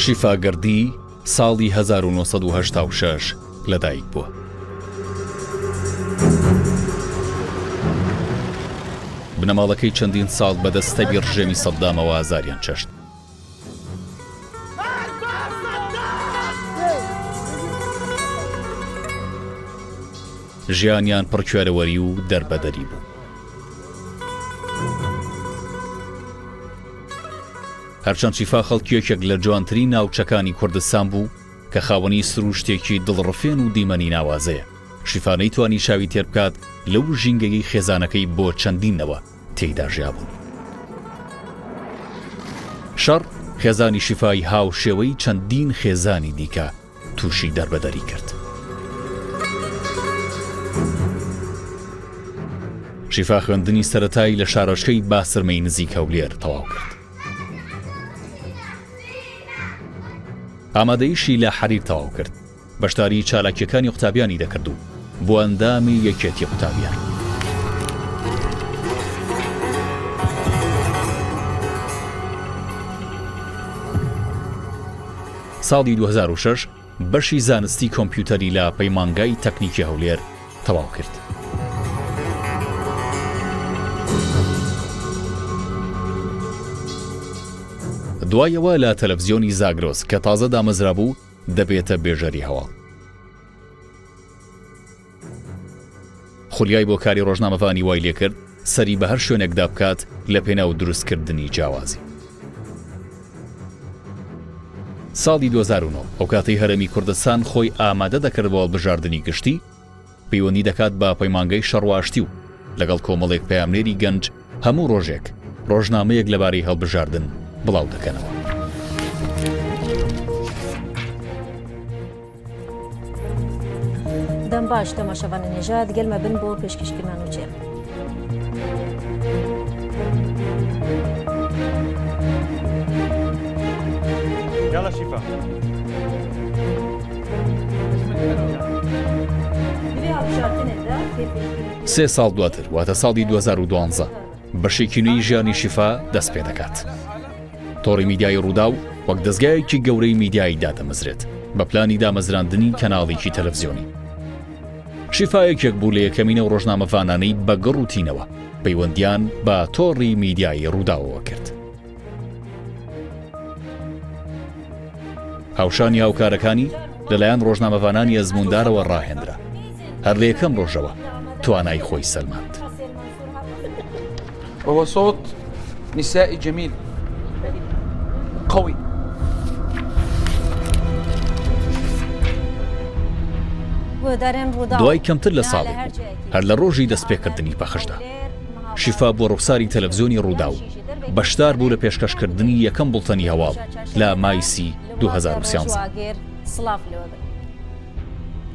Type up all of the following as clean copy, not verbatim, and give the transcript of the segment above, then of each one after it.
شیفاگەردی ساڵی 1986 لەدایک بووە. بنەماڵەکەی چەندین ساڵ بەدەستەوی ڕژێمی سەددامەوە ئازاریان چەشت. ژیانیان پڕکوێرەوەری و دەربەدەری بوو. هەرچەند شیفا خەڵکیەکێک لە جوانترین ناوچەکانی کوردستان بوو کە خاوەنی سروشتێکی دڵڕفێن و دیمەنی ناوازەیە، شیفا نەیتوانی شاوی تێر بکات لەو ژینگەی خێزانەکەی بۆ چەندینەوە تێیدا ژیابوون. شەڕ خێزانی شیفای هاو شێوەی چەندین خێزانی دیکە تووشی دەربەدەری کرد. شیفا خوێندنی سەرەتایی لە شارۆچکەی باسرمەی نزیک هەولێر تەواو کرد. ئامادەیشی لە حەریر تەواو کرد، بەشداری چالاکیەکانی قوتابیانی دەکرد و بۆ ئەندامی یەکێتی قوتابیان. ساڵی 2006 بەشی زانستی کۆمپیوتەری لە پەیمانگای تەکنیکی هەولێر تەواو کرد. دوایەوە لە تەلەڤیزیۆنی زاگرۆس کە تازە دامەزرا بوو دەبێتە بێژەری هەواڵ. خولیای بۆ کاری ڕۆژنامەوانی وای لێ کرد سەری بە هەر شوێنێکدا بکات لە پێناو دروستکردنی جیاوازی. ساڵی 2009 ئەو کاتەی هەرێمی کوردستان خۆی ئامادە دەکرد بۆ هەڵبژاردننی گشتی، پەیوەندی دەکات بە پەیمانگەی شەڕواشتی و لەگەڵ کۆمەڵێک پەیامنێری گەنج هەموو ڕۆژێک ڕۆژنامەیەک لەبارەی هەڵبژاردن بڵاو دەکەنەوە. دەم باش تەماشەوانە نێژاد گەلمە بن بۆ پێشکەشکردمان و چێ. يلا شفا سێ ساڵ دواتر واتە ساڵی 2012 بەشێکی نوێی ژیانی شیفا دەست پێ دەکات. تۆڕی میدیای ڕوودا و وەک دەستگایەکی گەورەی میدیایی دادەمەزرێت بە پلانی دامەزراندنی کەناڵێکی تەلەڤیزیۆنی. شیفا یەکێک بوو لە یەکەمینە و ڕۆژنامەفانانەی بەگەڕ و تینەوە پەیوەندیان بە تۆڕی میدیایی ڕووداوەوە کرد. هاوشانی هاوکارەکانی لەلایەن ڕۆژنامەفانانی ئەزموندارەوە ڕاهێنرا، هەر لە یەکەم ڕۆژەوە توانای خۆی سەلماند. وهو صوت نسائي جميل قوي. دوای کەمتر لە ساڵێک هەر لە ڕۆژی دەستپێکردنی پەخشدا شیفا بۆ ڕوخساری تەلەڤیزیۆنی ڕوودا و بەشدار بوو لە پێشکەشکردنی یەکەم بوڵتەنی هەواڵ لە مایسی 2013.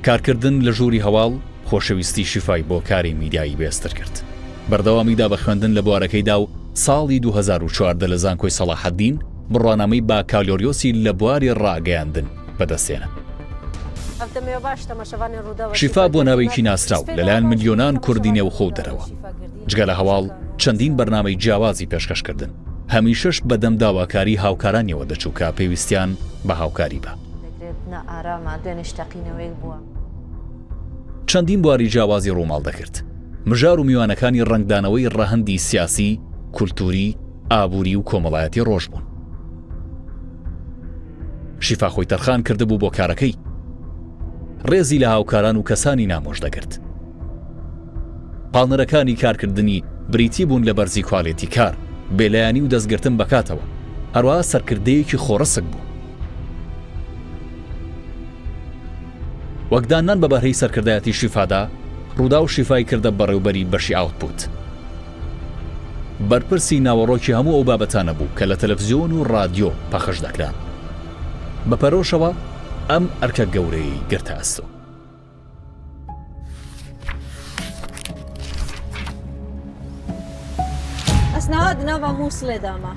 کارکردن لە ژووری هەواڵ خۆشەویستی شیفای بۆ کاری میدیایی بێستر کرد. بەردەوامیدا بە خوێندن لە بوارەکەیدا و ساڵی 2014 لە زانکۆی سەلاحەددین بڕوانامەی با کالۆریۆسی لە بواری ڕاگەیاندن بەدەستێنە. شیفا بۆ ناوێکی ناسراو لەلایەن ملیۆنان کوردی نێوخۆ دەرەوە. جگە لە هەواڵ چەندین بەرنامەی جیاوازی پێشکەشکردن، هەمیشەش بەدەم داواکاری هاوکارانیەوە دەچوو کە پێویستیان بە هاوکاری بە. چەندین بواری جیاوازی ڕووماڵ دەکرد، مژار و میوانەکانی ڕنگدانەوەی ڕەهەندی سیاسی، کولتوری، ئابووری و کۆمەڵایەتی ڕۆژ بوون. شیفا خۆی تەرخان کردبوو بۆ کارەکەی، ڕێزی لە هاوکاران و کەسانی نامۆژ دەگرت. پاڵنەرەکانی کارکردنی بریتی بوون لە بەرزی کواڵێتی کار، بێلایانی و دەستگرتن بەکاتەوە، هەروەها سەرکردەیەکی خۆڕەسک بوو. وەکدانان بە بەرهەی سەرکردایەتی شیفادا ڕوودا و شیفای کردە بەڕێوبەری بەشی ئاوتپوت. بەرپرسی ناوەڕۆکی هەموو ئەو بابەتانە بوو کە لە تەلەڤیزیۆن و ڕادیۆ پەخش دەکران. بەپەرۆشەوە ئەم ئەرکە گەورەی گرتە ئەستۆ. ئەسناوات ناوە مووسڵێ داما.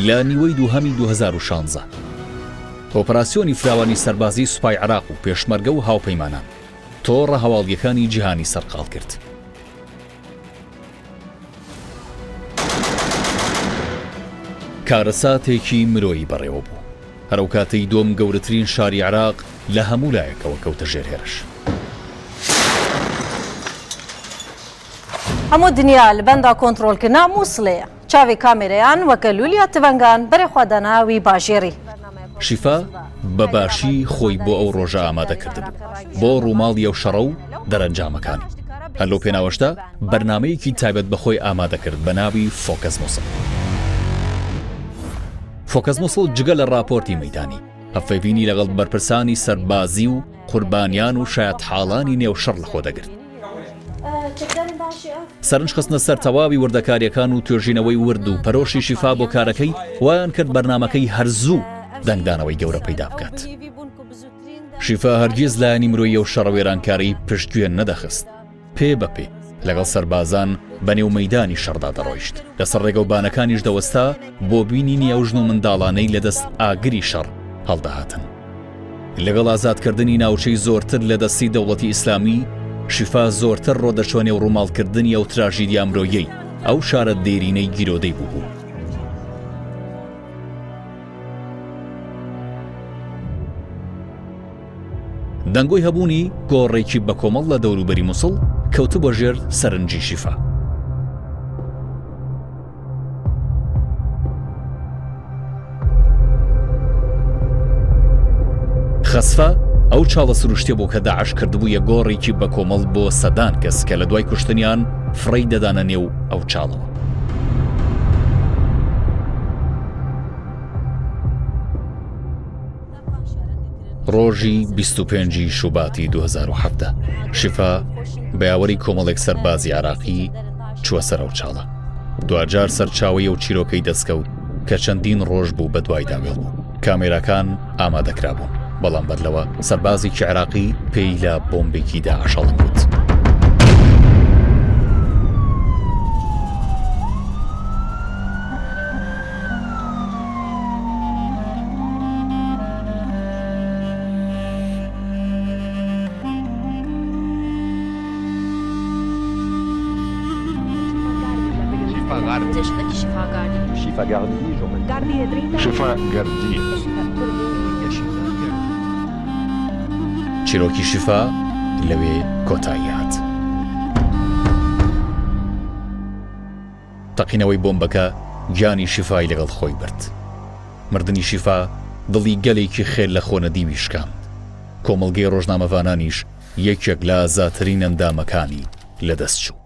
لە نیوەی دووهەمی 2016 ئۆپەراسیۆنی فراوانی سەربازی سوپای عراق و پێشمەرگە و هاوپەیمانان تۆڕە هەواڵیەکانی جیهانی سەرقاڵ کرد. کارەساتێکی مرۆیی بەڕێوە بوو. هەرەو کاتەی دۆم گەورەترین شاری عراق لە هەموو لایەکەوە کەوتە ژێر هێرش. هەموو دنیا لە بەندا کۆنتڕۆڵکردنا مووسڵەیە. چاوی کامێرەیان وەکە لوولیا تڤەنگان بەرێ خواداناوی باژێری. شیفا بە باشی خۆی بۆ ئەو ڕۆژە ئامادە کرده بوو بۆ ڕووماڵی ئەو شەڕە و دەرەنجامەکان. هەر لەو پێناوەشدا بەرنامەیەکی تایبەت بەخۆی ئامادە کرد بە ناوی فۆکەس مووسڵ. فۆکەس مووسڵ جگە لە راپۆرتی مەیدانی هەفەیبینی لەگەڵ بەرپرسانی سەربازی و قوربانیان و شایەت حاڵانی نێو شەڕ لەخۆ دەگرت. سەرنج خستنە سەر تەواوی وردەکاریەکان و توێژینەوەی ورد و پەرۆشی شیفا بۆ کارەکەی وایان کرد بەرنامەکەی هەرزوو دەنگدانەوەی گەورە پەیدا بکات. شیفا هەرگیز لایەنی مرۆیی و شەڕە وێرانکاری پشتگوێن نەدەخست. پێ بە پێ لەگەڵ سەربازان بەنێو مەیدانی شەڕدا دەڕۆیشت. لەسەر ڕێگەوبانەکانیش دەوەستا بۆ بینینی ئەو ژن و منداڵانەی لەدەست ئاگری شەڕ هەڵدەهاتن. لەگەڵ ئازادکردنی ناوچەی زۆرتر لە دەستی دەوڵەتی ئیسلامی شیفا زۆرتر ڕۆدەچۆنێ و ڕووماڵکردنی ئەو تراژیدیا مرۆیەی ئەو شارە دێرینەی گیرۆدەی بوو. دەنگۆی هەبوونی گۆڕێکی بە کۆمەڵ لە دەوروبەری مووسڵ کەوتە بۆ ژێر سەرنجی شیفا. خەسفە ئەو چاڵە سروشتێ بۆ کە داعش کردبوویە گۆڕێکی بە کۆمەڵ بۆ سەدان کەس کە لە دوای کوشتنیان فڕی دەدانە نێو ئەو چاڵەوە. ڕۆژی 25 شوباتی 2017 شیفا بەیاوەری کۆمەڵێک سەربازی عراقی چووە سەر ئەو چاڵە. دوجار سەرچاوی و چیرۆکەی دەستکەوت کە چەندین ڕۆژ بوو بە دوای داوێڵ بوو. کامێراکان ئامادەکرا بوون، بەڵام بەدلەوە سەربازێکی عراقی پێی لە بۆمبێکی داعش هەڵم بوت. چیرۆکی شیفا لەوێ کۆتایی هات. تەقینەوەی بۆمبەکە گیانی شیفای لەگەڵ خۆی برد. مردنی شیفا دڵی گەلێکی خێر لە خۆنەدیوی شکاند. کۆمەڵگەی ڕۆژنامەوانانیش یەکێک لە ئازاترین ئەندامەکانی لەدەست چوو.